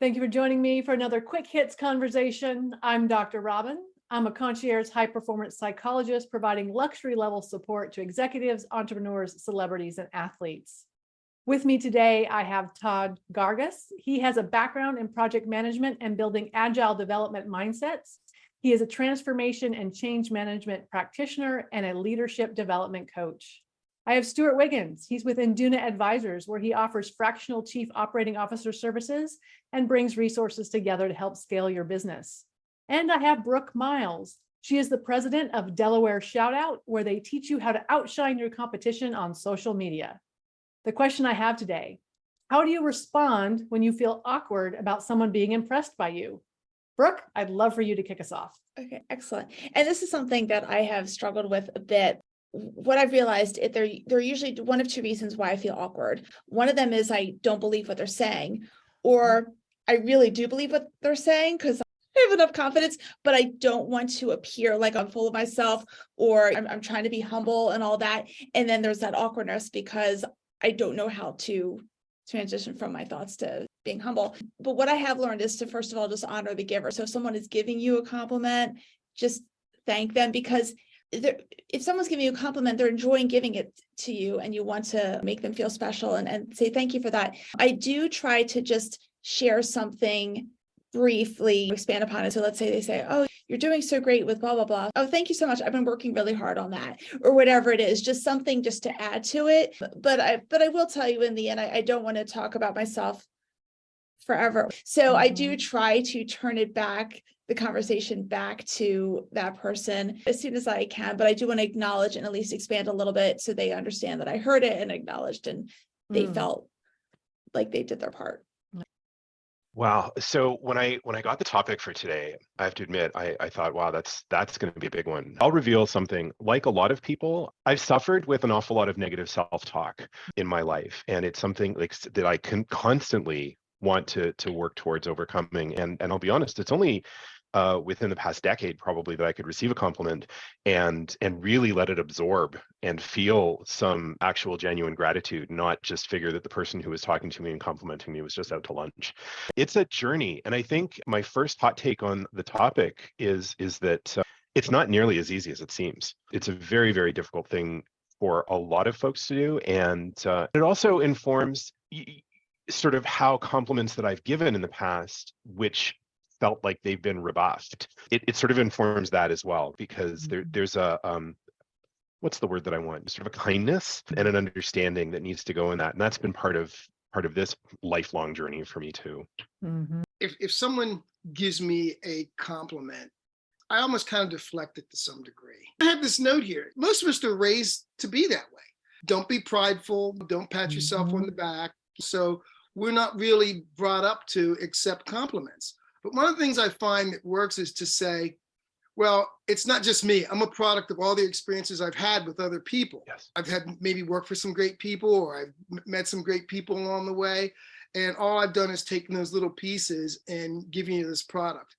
Thank you for joining me for another quick hits conversation. I'm Dr. Robyn. I'm a concierge high performance psychologist providing luxury level support to executives, entrepreneurs, celebrities, and athletes. With me today, I have Todd Karges. He has a background in project management and building agile development mindsets. He is a transformation and change management practitioner and a leadership development coach. I have Stuart Wiggins. He's with Induna Advisors, where he offers fractional chief operating officer services and brings resources together to help scale your business. And I have Brooke Miles. She is the president of Delaware Shoutout, where they teach you how to outshine your competition on social media. The question I have today, how do you respond when you feel awkward about someone being impressed by you? Brooke, I'd love for you to kick us off. Okay, excellent. And this is something that I have struggled with a bit. What I've realized, there are usually one of two reasons why I feel awkward. One of them is I don't believe what they're saying, or I really do believe what they're saying because I have enough confidence, but I don't want to appear like I'm full of myself, or I'm trying to be humble and all that. And then there's that awkwardness because I don't know how to transition from my thoughts to being humble. But what I have learned is to, first of all, just honor the giver. So if someone is giving you a compliment, just thank them, because if someone's giving you a compliment, they're enjoying giving it to you and you want to make them feel special and say thank you for that. I do try to just share something briefly, expand upon it. So let's say they say, oh, you're doing so great with blah, blah, blah. Oh, thank you so much. I've been working really hard on that, or whatever it is, just something just to add to it. But I will tell you in the end, I don't want to talk about myself forever. So I do try to turn it back, the conversation back to that person as soon as I can, but I do want to acknowledge and at least expand a little bit so they understand that I heard it and acknowledged and they felt like they did their part. Wow. So when I got the topic for today, I have to admit, I thought, wow, that's going to be a big one. I'll reveal something. Like a lot of people, I've suffered with an awful lot of negative self-talk in my life. And it's something like that I can constantly want to work towards overcoming. And I'll be honest, it's only within the past decade probably that I could receive a compliment and really let it absorb and feel some actual genuine gratitude, not just figure that the person who was talking to me and complimenting me was just out to lunch. It's a journey. And I think my first hot take on the topic is that it's not nearly as easy as it seems. It's a very, very difficult thing for a lot of folks to do. And it also informs sort of how compliments that I've given in the past, which felt like they've been rebuffed. It sort of informs that as well, because there's a what's the word that I want? Sort of a kindness and an understanding that needs to go in that. And that's been part of this lifelong journey for me too. If someone gives me a compliment, I almost kind of deflect it to some degree. I have this note here. Most of us are raised to be that way. Don't be prideful. Don't pat yourself on the back. So we're not really brought up to accept compliments. But one of the things I find that works is to say, well, it's not just me. I'm a product of all the experiences I've had with other people. Yes. I've had maybe worked for some great people, or I've met some great people along the way. And all I've done is taken those little pieces and giving you this product.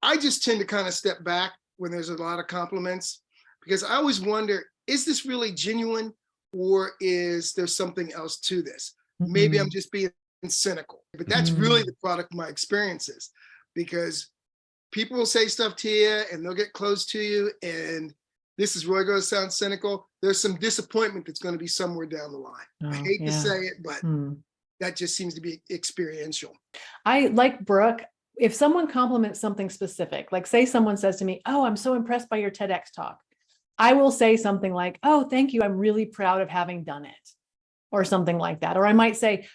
I just tend to kind of step back when there's a lot of compliments, because I always wonder, is this really genuine, or is there something else to this? Maybe I'm just being cynical, but that's really the product of my experiences, because people will say stuff to you and they'll get close to you, and this is really going to sound cynical. There's some disappointment that's going to be somewhere down the line. I hate to say it, but that just seems to be experiential. I like Brooke. If someone compliments something specific, like say someone says to me, oh, I'm so impressed by your TEDx talk, I will say something like, oh, thank you. I'm really proud of having done it, or something like that. Or I might say,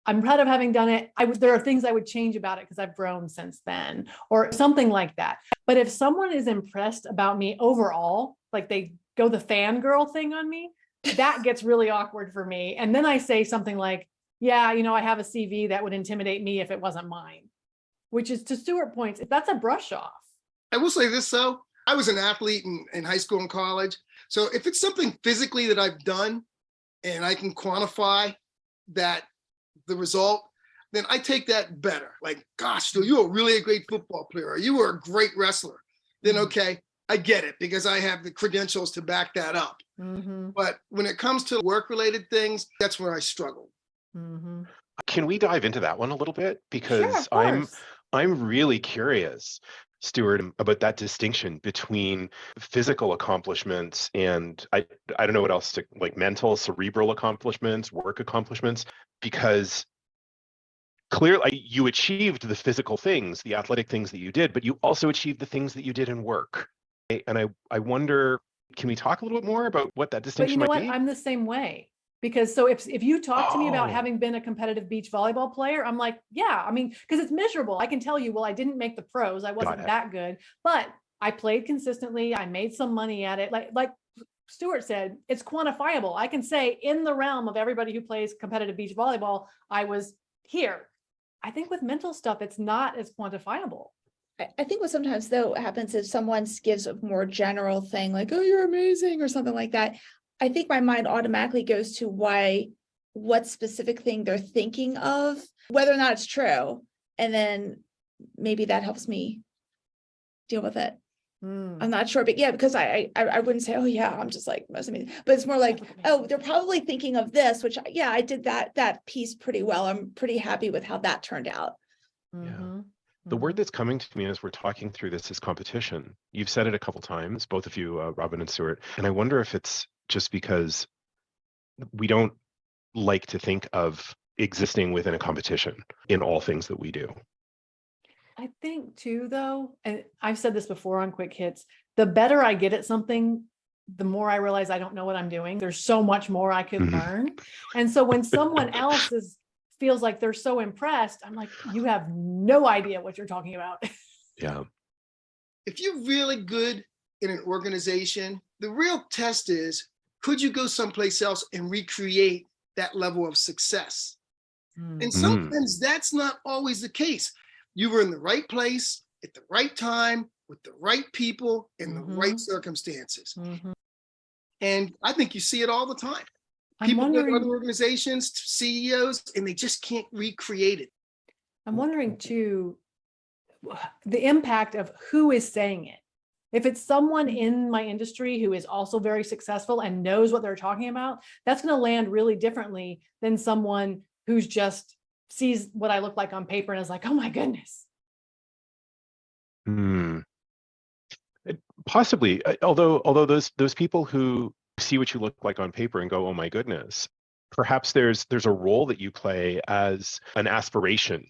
I'm proud of having done it. There are things I would change about it because I've grown since then, or something like that. But if someone is impressed about me overall, like they go the fangirl thing on me, that gets really awkward for me. And then I say something like, yeah, I have a CV that would intimidate me if it wasn't mine, which is, to Stuart points, that's a brush off. I will say this though, I was an athlete in high school and college. So if it's something physically that I've done and I can quantify that, the result, then I take that better. Like, gosh, you were really a great football player, or you were a great wrestler. Then, okay, I get it, because I have the credentials to back that up. But when it comes to work-related things, that's where I struggle. Can we dive into that one a little bit? Sure, Because of course. I'm really curious, Stuart, about that distinction between physical accomplishments and I don't know what else to like mental, cerebral accomplishments, work accomplishments, because clearly you achieved the physical things, the athletic things that you did, but you also achieved the things that you did in work. And I wonder, can we talk a little bit more about what that But you distinction know might what? be? I'm the same way. Because so if you talk to me about Oh, having been a competitive beach volleyball player, I'm like, yeah, I mean, because it's miserable. I can tell you, well, I didn't make the pros. I got wasn't it. that good, but I played consistently. I made some money at it. Like Stuart said, it's quantifiable. I can say in the realm of everybody who plays competitive beach volleyball, I was here. I think with mental stuff, it's not as quantifiable. I think what sometimes though happens is someone gives a more general thing like, oh, you're amazing or something like that. I think my mind automatically goes to what specific thing they're thinking of, whether or not it's true. And then maybe that helps me deal with it. I'm not sure, but yeah, because I wouldn't say, oh yeah, I'm just like most amazing, but it's more like, oh, they're probably thinking of this, which yeah, I did that piece pretty well. I'm pretty happy with how that turned out. Mhm. The word Mhm. that's coming to me as we're talking through this is competition. You've said it a couple times, both of you, Robyn and Stuart, and I wonder if it's just because we don't like to think of existing within a competition in all things that we do. I think too, though, and I've said this before on Quick Hits, the better I get at something, the more I realize I don't know what I'm doing. There's so much more I could Mhm. learn. And so when someone else feels like they're so impressed, I'm like, you have no idea what you're talking about. Yeah. If you're really good in an organization, the real test is, could you go someplace else and recreate that level of success? And Mm. sometimes that's not always the case. You were in the right place at the right time with the right people in the right Mhm. circumstances. Mhm. And I think you see it all the time. I'm People go to other wondering, organizations, CEOs, and they just can't recreate it. I'm wondering too, the impact of who is saying it. If it's someone in my industry who is also very successful and knows what they're talking about, that's going to land really differently than someone who's just sees what I look like on paper and is like, oh my goodness. Mm. Possibly, although those people who see what you look like on paper and go, oh my goodness, perhaps there's a role that you play as an aspiration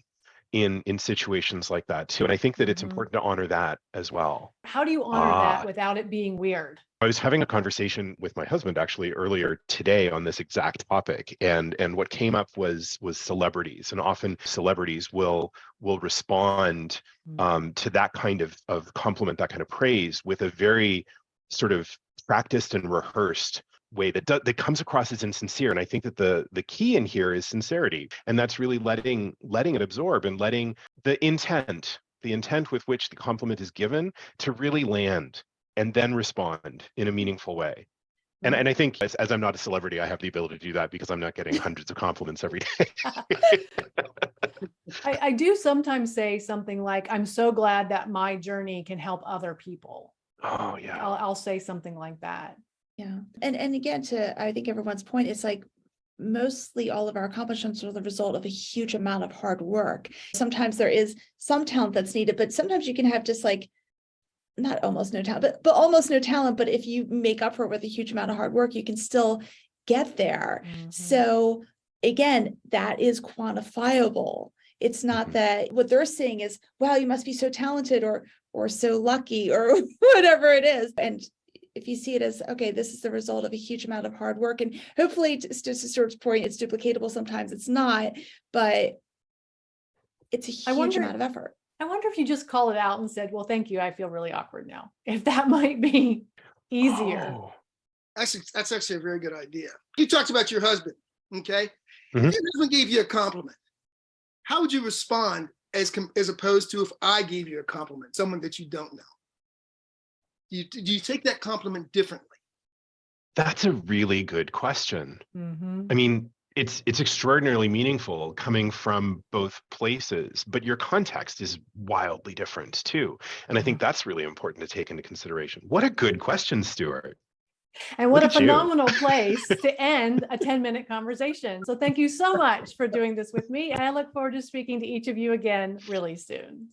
in situations like that too. And I think that it's Mhm. important to honor that as well. How do you honor that without it being weird? I was having a conversation with my husband actually earlier today on this exact topic, and what came up was celebrities, and often celebrities will respond to that kind of compliment, that kind of praise, with a very sort of practiced and rehearsed way that comes across as insincere. And I think that the key in here is sincerity, and that's really letting it absorb and letting the intent with which the compliment is given to really land and then respond in a meaningful way. And I think as I'm not a celebrity, I have the ability to do that because I'm not getting hundreds of compliments every day. I do sometimes say something like, I'm so glad that my journey can help other people. Oh yeah. I'll say something like that. Yeah. And again, I think everyone's point, it's like mostly all of our accomplishments are the result of a huge amount of hard work. Sometimes there is some talent that's needed, but sometimes you can have just like not almost no talent, but almost no talent. But if you make up for it with a huge amount of hard work, you can still get there. Mhm. So again, that is quantifiable. It's not Mhm. that what they're saying is, wow, you must be so talented or so lucky or whatever it is. And if you see it as, okay, this is the result of a huge amount of hard work, and hopefully to Stuart's point, it's duplicatable. Sometimes it's not, but it's a I huge wonder, amount of effort. I wonder if you just call it out and said, well, thank you. I feel really awkward now. If that might be easier. Oh. That's actually a very good idea. You talked about your husband, okay? Mhm. If your husband gave you a compliment, how would you respond as opposed to if I gave you a compliment, someone that you don't know? Do you take that compliment differently? That's a really good question. Mhm. I mean, it's extraordinarily meaningful coming from both places, but your context is wildly different too. And I think that's really important to take into consideration. What a good question, Stuart. And what a Look at you. phenomenal place to end a 10-minute conversation. So thank you so much for doing this with me. And I look forward to speaking to each of you again really soon.